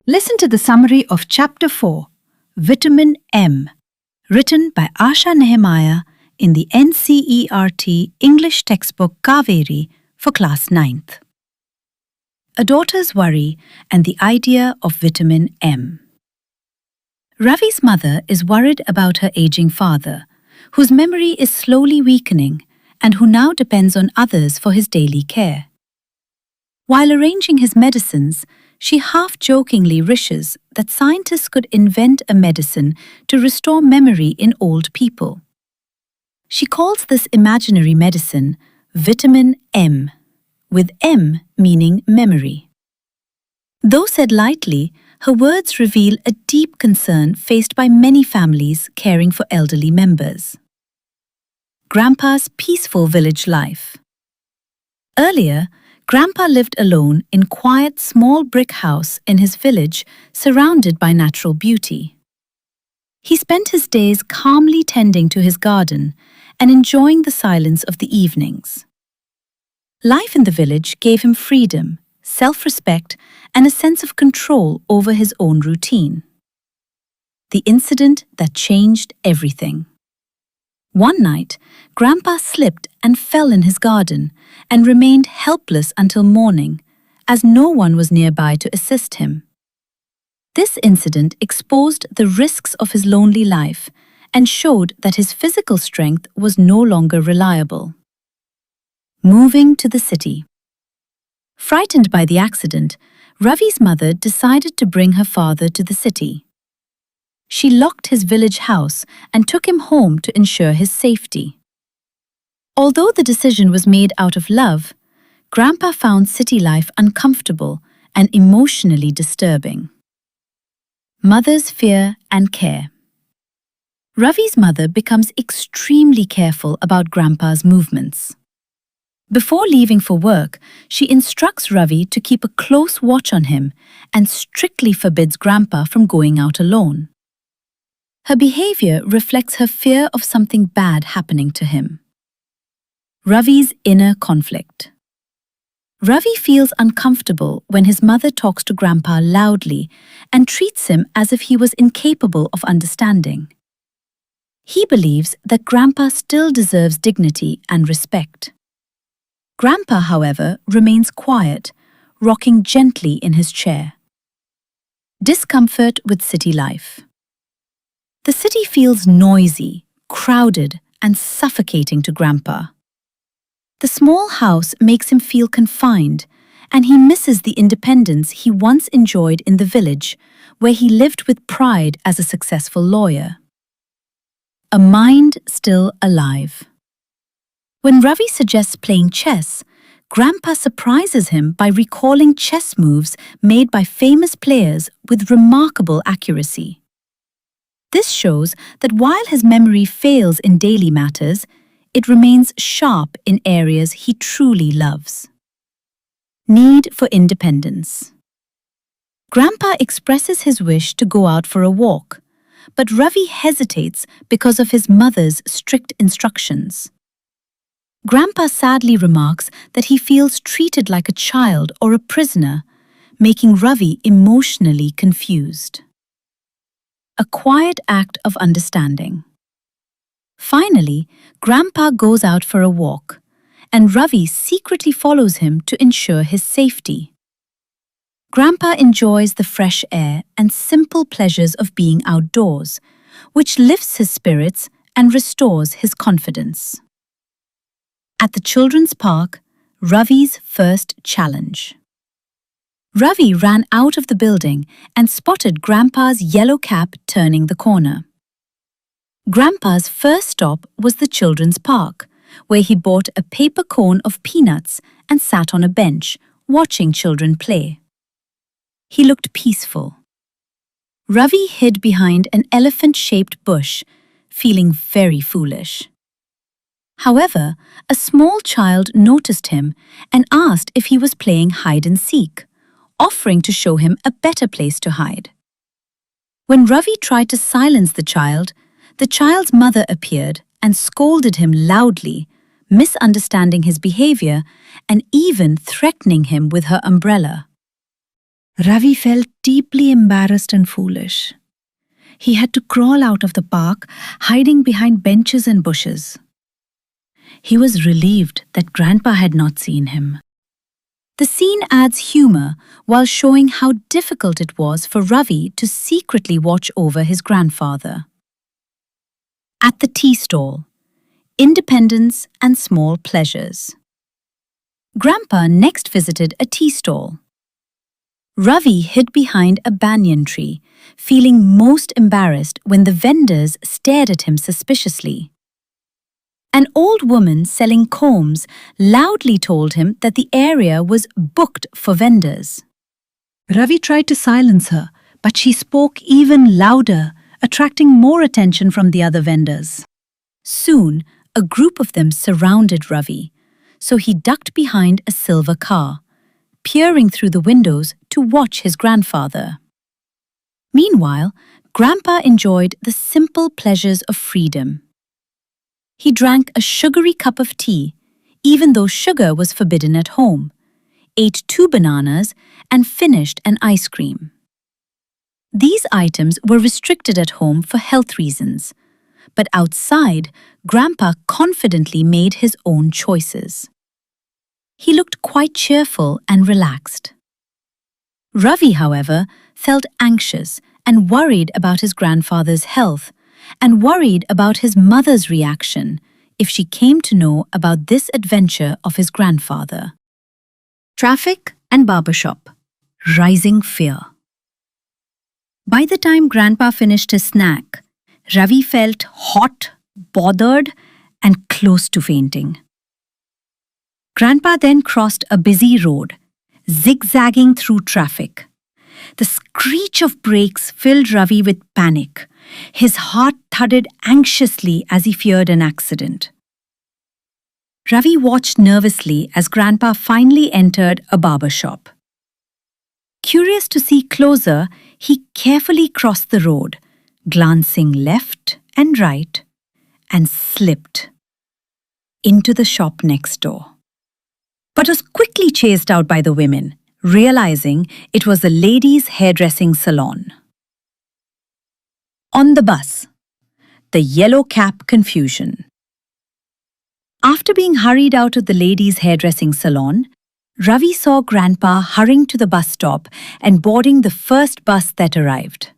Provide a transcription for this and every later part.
Listen to the summary of Chapter 4, Vitamin M, written by Asha Nehemiah in the NCERT English textbook Kaveri for Class 9th. A Daughter's Worry and the Idea of Vitamin M. Ravi's mother is worried about her aging father, whose memory is slowly weakening and who now depends on others for his daily care. While arranging his medicines, she half-jokingly wishes that scientists could invent a medicine to restore memory in old people. She calls this imaginary medicine Vitamin M, with M meaning memory. Though said lightly, her words reveal a deep concern faced by many families caring for elderly members. Grandpa's peaceful village life. Earlier, Grandpa lived alone in a quiet small brick house in his village surrounded by natural beauty. He spent his days calmly tending to his garden and enjoying the silence of the evenings. Life in the village gave him freedom, self-respect, and a sense of control over his own routine. The incident that changed everything. One night, Grandpa slipped and fell in his garden and remained helpless until morning, as no one was nearby to assist him. This incident exposed the risks of his lonely life and showed that his physical strength was no longer reliable. Moving to the city. Frightened by the accident, Ravi's mother decided to bring her father to the city. She locked his village house and took him home to ensure his safety. Although the decision was made out of love, Grandpa found city life uncomfortable and emotionally disturbing. Mother's fear and care. Ravi's mother becomes extremely careful about Grandpa's movements. Before leaving for work, she instructs Ravi to keep a close watch on him and strictly forbids Grandpa from going out alone. Her behavior reflects her fear of something bad happening to him. Ravi's inner conflict. Ravi feels uncomfortable when his mother talks to Grandpa loudly and treats him as if he was incapable of understanding. He believes that Grandpa still deserves dignity and respect. Grandpa, however, remains quiet, rocking gently in his chair. Discomfort with city life. The city feels noisy, crowded, and suffocating to Grandpa. The small house makes him feel confined, and he misses the independence he once enjoyed in the village, where he lived with pride as a successful lawyer. A mind still alive. When Ravi suggests playing chess, Grandpa surprises him by recalling chess moves made by famous players with remarkable accuracy. This shows that while his memory fails in daily matters, it remains sharp in areas he truly loves. Need for independence. Grandpa expresses his wish to go out for a walk, but Ravi hesitates because of his mother's strict instructions. Grandpa sadly remarks that he feels treated like a child or a prisoner, making Ravi emotionally confused. A quiet act of understanding. Finally, Grandpa goes out for a walk, and Ravi secretly follows him to ensure his safety. Grandpa enjoys the fresh air and simple pleasures of being outdoors, which lifts his spirits and restores his confidence. At the children's park, Ravi's first challenge. Ravi ran out of the building and spotted Grandpa's yellow cap turning the corner. Grandpa's first stop was the children's park, where he bought a paper cone of peanuts and sat on a bench, watching children play. He looked peaceful. Ravi hid behind an elephant-shaped bush, feeling very foolish. However, a small child noticed him and asked if he was playing hide-and-seek, offering to show him a better place to hide. When Ravi tried to silence the child's mother appeared and scolded him loudly, misunderstanding his behavior and even threatening him with her umbrella. Ravi felt deeply embarrassed and foolish. He had to crawl out of the park, hiding behind benches and bushes. He was relieved that Grandpa had not seen him. The scene adds humor while showing how difficult it was for Ravi to secretly watch over his grandfather. At the tea stall, independence and small pleasures. Grandpa next visited a tea stall. Ravi hid behind a banyan tree, feeling most embarrassed when the vendors stared at him suspiciously. An old woman selling combs loudly told him that the area was booked for vendors. Ravi tried to silence her, but she spoke even louder, attracting more attention from the other vendors. Soon, a group of them surrounded Ravi, so he ducked behind a silver car, peering through the windows to watch his grandfather. Meanwhile, Grandpa enjoyed the simple pleasures of freedom. He drank a sugary cup of tea, even though sugar was forbidden at home, ate 2 bananas, and finished an ice cream. These items were restricted at home for health reasons, but outside, Grandpa confidently made his own choices. He looked quite cheerful and relaxed. Ravi, however, felt anxious and worried about his grandfather's health, and worried about his mother's reaction if she came to know about this adventure of his grandfather. Traffic and barbershop. Rising fear. By the time Grandpa finished his snack, Ravi felt hot, bothered, and close to fainting. Grandpa then crossed a busy road, zigzagging through traffic. The screech of brakes filled Ravi with panic. His heart thudded anxiously as he feared an accident. Ravi watched nervously as Grandpa finally entered a barber shop. Curious to see closer, he carefully crossed the road, glancing left and right, and slipped into the shop next door, but was quickly chased out by the women, realizing it was a ladies' hairdressing salon. On the bus, the yellow cap confusion. After being hurried out of the ladies' hairdressing salon, Ravi saw Grandpa hurrying to the bus stop and boarding the first bus that arrived.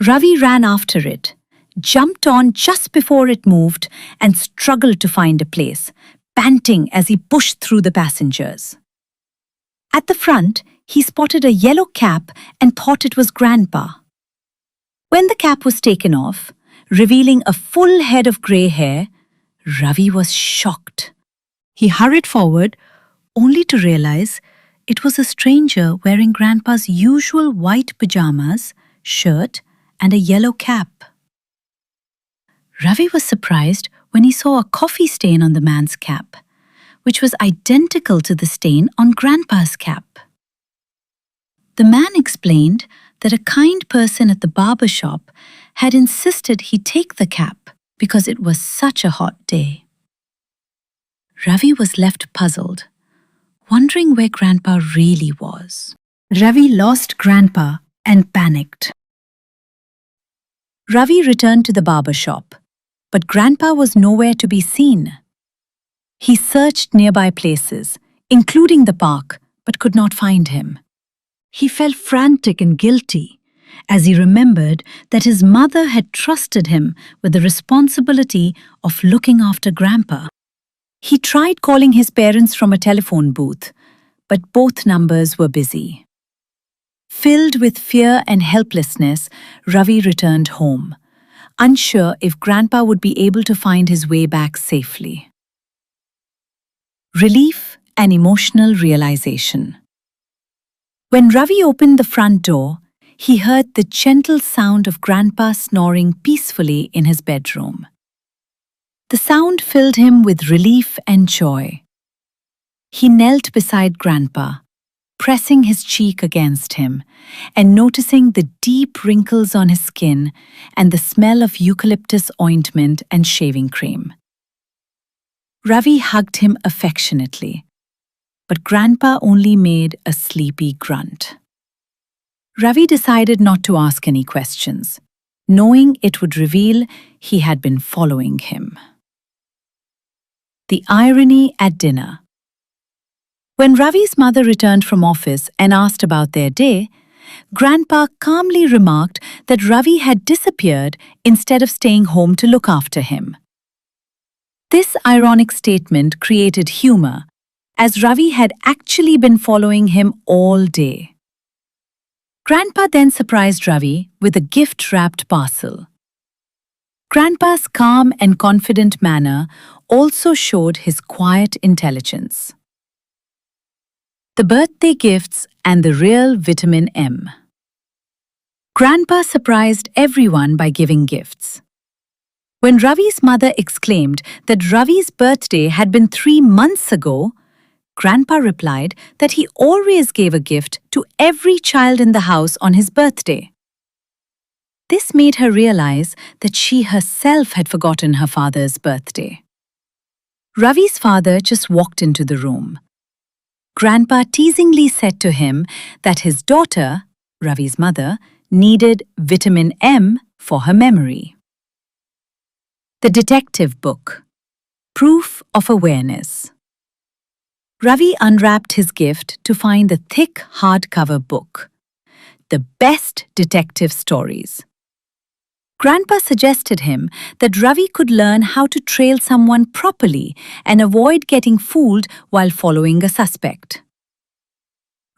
Ravi ran after it, jumped on just before it moved, and struggled to find a place, panting as he pushed through the passengers. At the front, he spotted a yellow cap and thought it was Grandpa. When the cap was taken off, revealing a full head of grey hair, Ravi was shocked. He hurried forward, only to realize it was a stranger wearing Grandpa's usual white pajamas, shirt, and a yellow cap. Ravi was surprised when he saw a coffee stain on the man's cap, which was identical to the stain on Grandpa's cap. The man explained that a kind person at the barber shop had insisted he take the cap because it was such a hot day. Ravi was left puzzled, wondering where Grandpa really was. Ravi lost Grandpa and panicked. Ravi returned to the barber shop, but Grandpa was nowhere to be seen. He searched nearby places, including the park, but could not find him. He felt frantic and guilty as he remembered that his mother had trusted him with the responsibility of looking after Grandpa. He tried calling his parents from a telephone booth, but both numbers were busy. Filled with fear and helplessness, Ravi returned home, unsure if Grandpa would be able to find his way back safely. Relief and emotional realization. When Ravi opened the front door, he heard the gentle sound of Grandpa snoring peacefully in his bedroom. The sound filled him with relief and joy. He knelt beside Grandpa, pressing his cheek against him and noticing the deep wrinkles on his skin and the smell of eucalyptus ointment and shaving cream. Ravi hugged him affectionately, but Grandpa only made a sleepy grunt. Ravi decided not to ask any questions, knowing it would reveal he had been following him. The irony at dinner. When Ravi's mother returned from office and asked about their day, Grandpa calmly remarked that Ravi had disappeared instead of staying home to look after him. This ironic statement created humor, as Ravi had actually been following him all day. Grandpa then surprised Ravi with a gift-wrapped parcel. Grandpa's calm and confident manner also showed his quiet intelligence. The birthday gifts and the real vitamin M. Grandpa surprised everyone by giving gifts. When Ravi's mother exclaimed that Ravi's birthday had been 3 months ago, Grandpa replied that he always gave a gift to every child in the house on his birthday. This made her realize that she herself had forgotten her father's birthday. Ravi's father just walked into the room. Grandpa teasingly said to him that his daughter, Ravi's mother, needed vitamin M for her memory. The Detective Book. Proof of Awareness. Ravi unwrapped his gift to find the thick hardcover book, The Best Detective Stories. Grandpa suggested him that Ravi could learn how to trail someone properly and avoid getting fooled while following a suspect.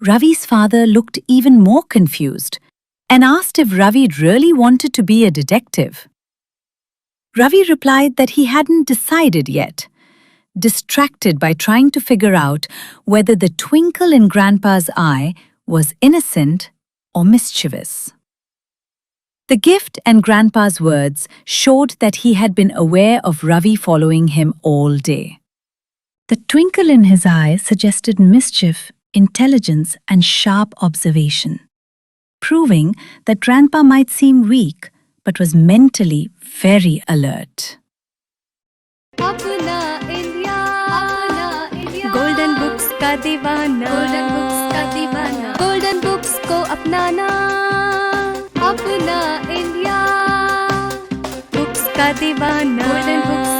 Ravi's father looked even more confused and asked if Ravi really wanted to be a detective. Ravi replied that he hadn't decided yet, distracted by trying to figure out whether the twinkle in Grandpa's eye was innocent or mischievous. The gift and Grandpa's words showed that he had been aware of Ravi following him all day. The twinkle in his eye suggested mischief, intelligence, and sharp observation, proving that Grandpa might seem weak but was mentally very alert. Golden books का दीवाना golden books को अपनाना अपना India books का दीवाना golden books